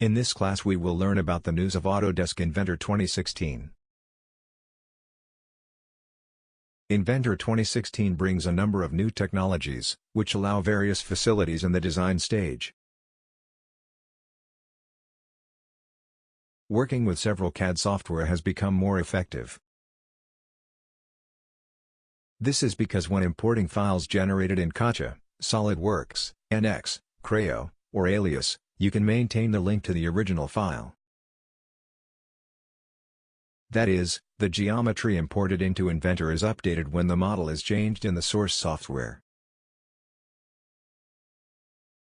In this class we will learn about the news of Autodesk Inventor 2016. Inventor 2016 brings a number of new technologies, which allow various facilities in the design stage. Working with several CAD software has become more effective. This is because when importing files generated in Katia, SolidWorks, NX, Creo, or Alias, you can maintain the link to the original file. That is, the geometry imported into Inventor is updated when the model is changed in the source software.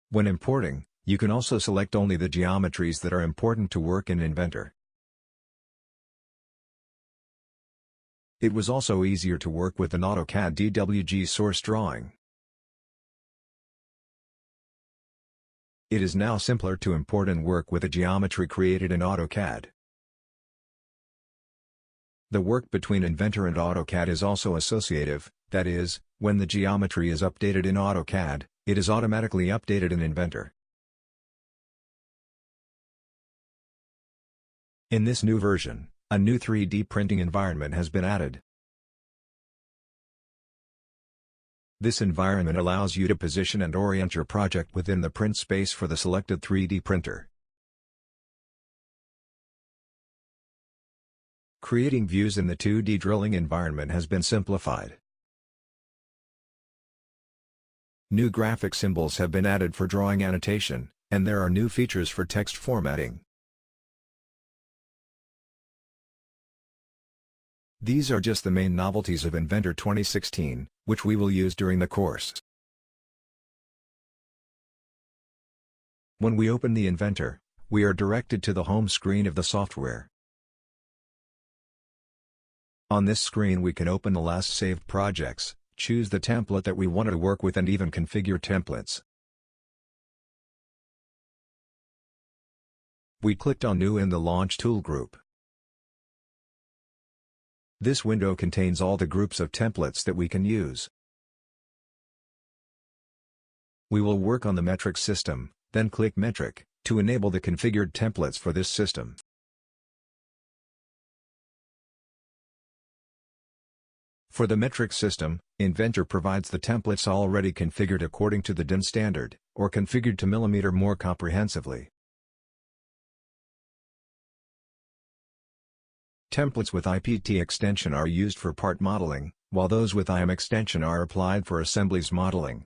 When importing, you can also select only the geometries that are important to work in Inventor. It was also easier to work with an AutoCAD DWG source drawing. It is now simpler to import and work with a geometry created in AutoCAD. The work between Inventor and AutoCAD is also associative, that is, when the geometry is updated in AutoCAD, it is automatically updated in Inventor. In this new version, a new 3D printing environment has been added. This environment allows you to position and orient your project within the print space for the selected 3D printer. Creating views in the 2D drilling environment has been simplified. New graphic symbols have been added for drawing annotation, and there are new features for text formatting. These are just the main novelties of Inventor 2016, which we will use during the course. When we open the Inventor, we are directed to the home screen of the software. On this screen we can open the last saved projects, choose the template that we want to work with and even configure templates. We clicked on New in the Launch Tool group. This window contains all the groups of templates that we can use. We will work on the metric system, then click Metric, to enable the configured templates for this system. For the metric system, Inventor provides the templates already configured according to the DIN standard, or configured to millimeter more comprehensively. Templates with IPT extension are used for part modeling, while those with IM extension are applied for assemblies modeling.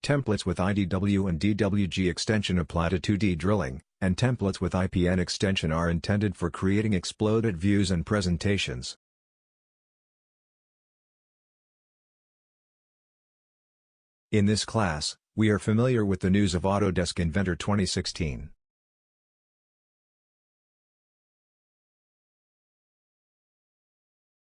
Templates with IDW and DWG extension apply to 2D drilling, and templates with IPN extension are intended for creating exploded views and presentations. In this class, we are familiar with the news of Autodesk Inventor 2016.